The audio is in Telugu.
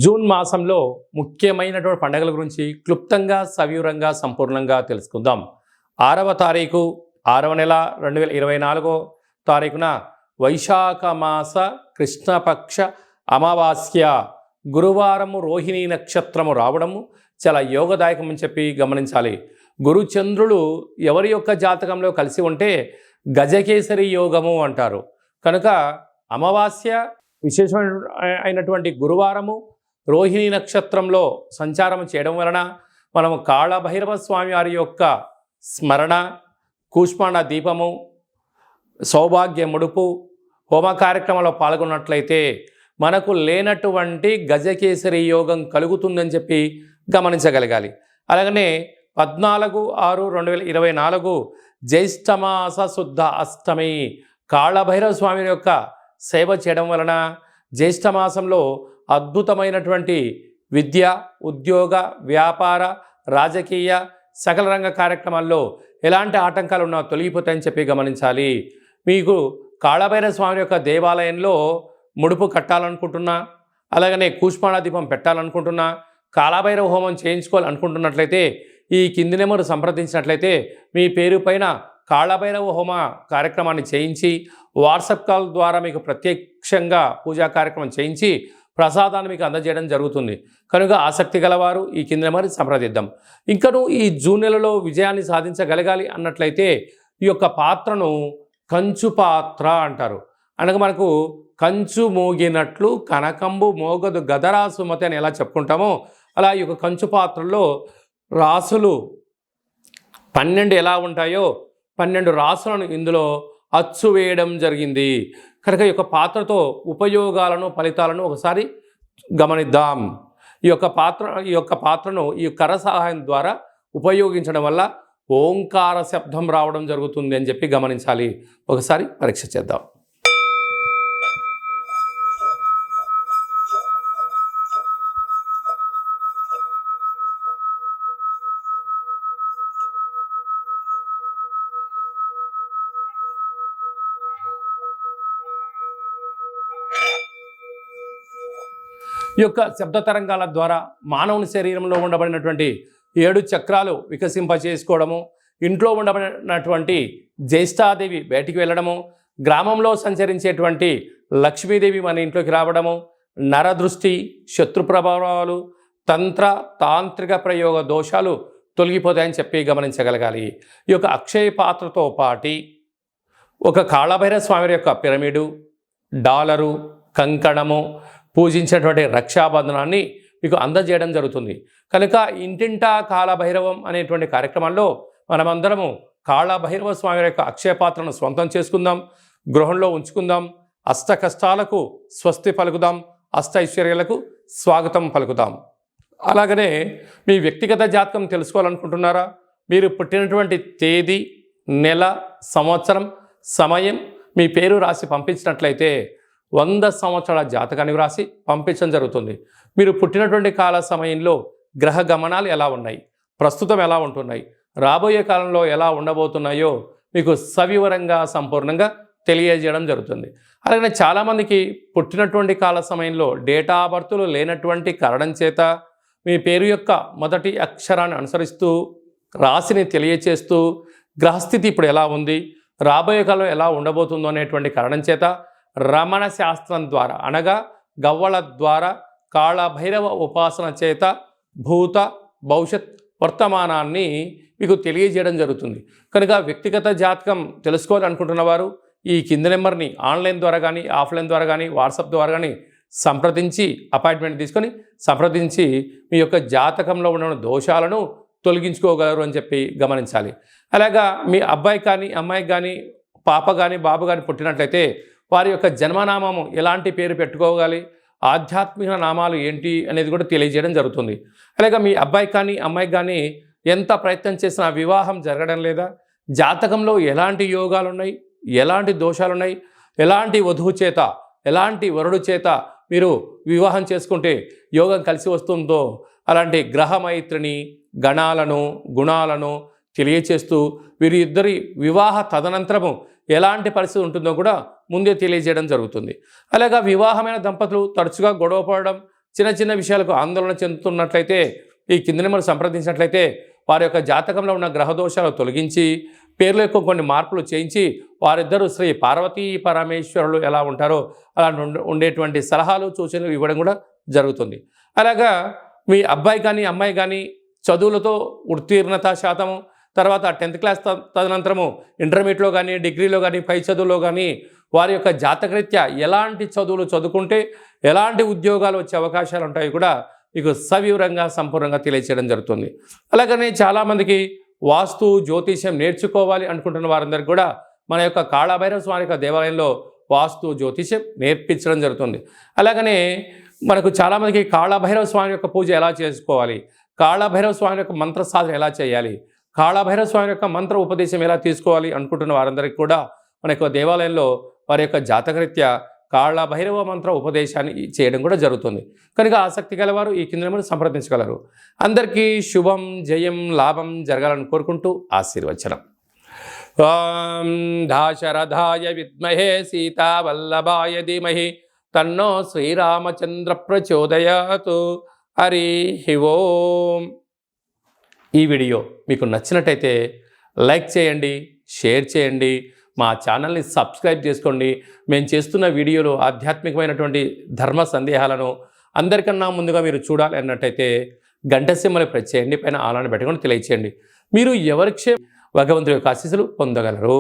జూన్ మాసంలో ముఖ్యమైనటువంటి పండుగల గురించి క్లుప్తంగా సవివరంగా సంపూర్ణంగా తెలుసుకుందాం. 6వ తారీఖు 6వ నెల 2024 తారీఖున వైశాఖ మాస కృష్ణపక్ష అమావాస్య గురువారము రోహిణీ నక్షత్రము రావడము చాలా యోగదాయకం అని చెప్పి గమనించాలి. గురుచంద్రులు ఎవరి యొక్క జాతకంలో కలిసి ఉంటే గజకేసరి యోగము అంటారు. కనుక అమావాస్య విశేషమైనటువంటి గురువారము రోహిణీ నక్షత్రంలో సంచారం చేయడం వలన మనము కాళభైరవ స్వామి వారి యొక్క స్మరణ, కూష్మాండ దీపము, సౌభాగ్య ముడుపు, హోమ కార్యక్రమంలో పాల్గొన్నట్లయితే మనకు లేనటువంటి గజకేసరి యోగం కలుగుతుందని చెప్పి గమనించగలగాలి. అలాగనే 14/6/2024 జ్యేష్ఠమాస శుద్ధ అష్టమి కాళభైరవ స్వామి యొక్క సేవ చేయడం వలన జ్యేష్ఠమాసంలో అద్భుతమైనటువంటి విద్య, ఉద్యోగ, వ్యాపార, రాజకీయ సకల రంగ కార్యక్రమాల్లో ఎలాంటి ఆటంకాలు ఉన్నా తొలగిపోతాయని చెప్పి గమనించాలి. మీకు కాళభైరవ స్వామి యొక్క దేవాలయంలో ముడుపు కట్టాలనుకుంటున్నా, అలాగనే కూష్మాండ దీపం పెట్టాలనుకుంటున్నా, కాళభైరవ హోమం చేయించుకోవాలనుకుంటున్నట్లయితే ఈ కింది నెంబర్ సంప్రదించినట్లయితే మీ పేరు పైన కాళభైరవ హోమ కార్యక్రమాన్ని చేయించి వాట్సాప్ కాల్ ద్వారా మీకు ప్రత్యక్షంగా పూజా కార్యక్రమం చేయించి ప్రసాదాన్ని మీకు అందజేయడం జరుగుతుంది. కనుక ఆసక్తి గలవారు ఈ కింద నెంబర్ సంప్రదిద్దాం. ఇంకను ఈ జూన్ నెలలో విజయాన్ని సాధించగలగాలి అన్నట్లయితే ఈ యొక్క పాత్రను కంచు పాత్ర అంటారు. అనగా మనకు కంచు మోగినట్లు కనకంబు మోగదు గదరా సుమతి అని ఎలా చెప్పుకుంటామో అలా ఈ యొక్క కంచు పాత్రలో రాసులు 12 ఎలా ఉంటాయో 12 రాసులను ఇందులో అచ్చు వేయడం జరిగింది. కనుక ఈ యొక్క పాత్రతో ఉపయోగాలను, ఫలితాలను ఒకసారి గమనిద్దాం. ఈ యొక్క పాత్రను ఈ కర్ర సహాయం ద్వారా ఉపయోగించడం వల్ల ఓంకార శబ్దం రావడం జరుగుతుంది అని చెప్పి గమనించాలి. ఒకసారి పరీక్ష చేద్దాం. ఈ యొక్క శబ్ద తరంగాల ద్వారా మానవుని శరీరంలో ఉండబడినటువంటి 7 చక్రాలు వికసింపచేసుకోవడము, ఇంట్లో ఉండబడినటువంటి జ్యేష్ఠాదేవి బయటికి వెళ్ళడము, గ్రామంలో సంచరించేటువంటి లక్ష్మీదేవి మన ఇంట్లోకి రావడము, నరదృష్టి, శత్రు ప్రభావాలు, తంత్ర తాంత్రిక ప్రయోగ దోషాలు తొలగిపోతాయని చెప్పి గమనించగలగాలి. ఈ యొక్క అక్షయ పాత్రతో పాటి ఒక కాళభైరవ స్వామి యొక్క పిరమిడు, డాలరు, కంకణము, పూజించినటువంటి రక్షాబంధనాన్ని మీకు అందజేయడం జరుగుతుంది. కనుక ఇంటింటా కాళభైరవం అనేటువంటి కార్యక్రమంలో మనమందరము కాళభైరవ స్వామి యొక్క అక్షయ పాత్రను స్వంతం చేసుకుందాం, గృహంలో ఉంచుకుందాం, అష్ట కష్టాలకు స్వస్తి పలుకుదాం, అష్ట ఐశ్వర్యాలకు స్వాగతం పలుకుదాం. అలాగనే మీ వ్యక్తిగత జాతకం తెలుసుకోవాలనుకుంటున్నారా? మీరు పుట్టినటువంటి తేదీ, నెల, సంవత్సరం, సమయం మీ పేరు రాసి పంపించినట్లయితే 100 సంవత్సరాల జాతకాన్ని వ్రాసి పంపించడం జరుగుతుంది. మీరు పుట్టినటువంటి కాల సమయంలో గ్రహ గమనాలు ఎలా ఉన్నాయి, ప్రస్తుతం ఎలా ఉంటున్నాయి, రాబోయే కాలంలో ఎలా ఉండబోతున్నాయో మీకు సవివరంగా సంపూర్ణంగా తెలియజేయడం జరుగుతుంది. అలాగే చాలామందికి పుట్టినటువంటి కాల సమయంలో డేటా ఆఫ్ బర్త్లు లేనటువంటి కారణం చేత మీ పేరు యొక్క మొదటి అక్షరాన్ని అనుసరిస్తూ రాశిని తెలియచేస్తూ గ్రహస్థితి ఇప్పుడు ఎలా ఉంది, రాబోయే కాలంలో ఎలా ఉండబోతుందో అనేటువంటి కారణం చేత రమణ శాస్త్రం ద్వారా అనగా గవ్వల ద్వారా కాళభైరవ ఉపాసన చేత భూత భవిష్యత్ వర్తమానాన్ని మీకు తెలియజేయడం జరుగుతుంది. కనుక వ్యక్తిగత జాతకం తెలుసుకోవాలనుకుంటున్న వారు ఈ కింది నెంబర్ని ఆన్లైన్ ద్వారా కానీ, ఆఫ్లైన్ ద్వారా కానీ, వాట్సాప్ ద్వారా కానీ సంప్రదించి అపాయింట్మెంట్ తీసుకొని సంప్రదించి మీ యొక్క జాతకంలో ఉన్న దోషాలను తొలగించుకోగలరు అని చెప్పి గమనించాలి. అలాగా మీ అబ్బాయి కానీ, అమ్మాయికి కానీ, పాప కానీ, బాబు కానీ పుట్టినట్లయితే వారి యొక్క జన్మనామము ఎలాంటి పేరు పెట్టుకోవాలి, ఆధ్యాత్మిక నామాలు ఏంటి అనేది కూడా తెలియజేయడం జరుగుతుంది. అలాగే మీ అబ్బాయి కానీ, అమ్మాయికి కానీ ఎంత ప్రయత్నం చేసినా వివాహం జరగడం లేదా, జాతకంలో ఎలాంటి యోగాలు ఉన్నాయి, ఎలాంటి దోషాలు ఉన్నాయి, ఎలాంటి వధువు చేత, ఎలాంటి వరుడు చేత మీరు వివాహం చేసుకుంటే యోగం కలిసి వస్తుందో అలాంటి గ్రహమైత్రిని, గణాలను, గుణాలను తెలియచేస్తూ వీరి ఇద్దరి వివాహ తదనంతరము ఎలాంటి పరిస్థితి ఉంటుందో కూడా ముందే తెలియజేయడం జరుగుతుంది. అలాగా వివాహమైన దంపతులు తరచుగా గొడవ పడడం, చిన్న చిన్న విషయాలకు ఆందోళన చెందుతున్నట్లయితే ఈ కింది నెంబర్ సంప్రదించినట్లయితే వారి యొక్క జాతకంలో ఉన్న గ్రహదోషాలు తొలగించి పేర్ల యొక్క కొన్ని మార్పులు చేయించి వారిద్దరూ శ్రీ పార్వతీ పరమేశ్వరులు ఎలా ఉంటారో అలా ఉండేటువంటి సలహాలు సూచనలు ఇవ్వడం కూడా జరుగుతుంది. అలాగా మీ అబ్బాయి కానీ అమ్మాయి కానీ చదువులతో ఉత్తీర్ణత శాతము, తర్వాత 10th క్లాస్ తదనంతరము ఇంటర్మీడియట్లో కానీ డిగ్రీలో కానీ పై చదువులో కానీ వారి యొక్క జాతకరీత్యా ఎలాంటి చదువులు చదువుకుంటే ఎలాంటి ఉద్యోగాలు వచ్చే అవకాశాలు ఉంటాయి కూడా మీకు సవివరంగా సంపూర్ణంగా తెలియచేయడం జరుగుతుంది. అలాగనే చాలామందికి వాస్తు జ్యోతిష్యం నేర్చుకోవాలి అనుకుంటున్న వారందరికీ కూడా మన యొక్క కాళభైరవ స్వామి యొక్క దేవాలయంలో వాస్తు జ్యోతిష్యం నేర్పించడం జరుగుతుంది. అలాగనే మనకు చాలామందికి కాళభైరవ స్వామి యొక్క పూజ ఎలా చేసుకోవాలి, కాళభైరవ స్వామి యొక్క మంత్ర సాధన ఎలా చేయాలి, కాళభైరవ స్వామి యొక్క మంత్ర ఉపదేశం ఎలా తీసుకోవాలి అనుకుంటున్న వారందరికీ కూడా మన యొక్క దేవాలయంలో వారి యొక్క జాతకరీత్యా కాళభైరవ మంత్ర ఉపదేశాన్ని చేయడం కూడా జరుగుతుంది. కనుక ఆసక్తి గలవారు ఈ కింద నెంబర్ని సంప్రదించగలరు. అందరికీ శుభం, జయం, లాభం జరగాలని కోరుకుంటూ ఆశీర్వచనం. ఓం దాశరథాయ విద్మహే సీతావల్లభాయ ధీమహి తన్నో శ్రీరామచంద్ర ప్రచోదయాతు. హరి ఓం. ఈ వీడియో మీకు నచ్చినట్టయితే లైక్ చేయండి, షేర్ చేయండి, మా ఛానల్ని సబ్స్క్రైబ్ చేసుకోండి. మేము చేస్తున్న వీడియోలో ఆధ్యాత్మికమైనటువంటి ధర్మ సందేహాలను అందరికన్నా ముందుగా మీరు చూడాలి అన్నట్టయితే గంట సింబల్ని ప్రెస్ చేయండి, పైన ఆలాన్ని పెట్టుకొని తెలియచేయండి. మీరు ఎవరికి భగవంతుడి యొక్క ఆశీస్సులు పొందగలరు.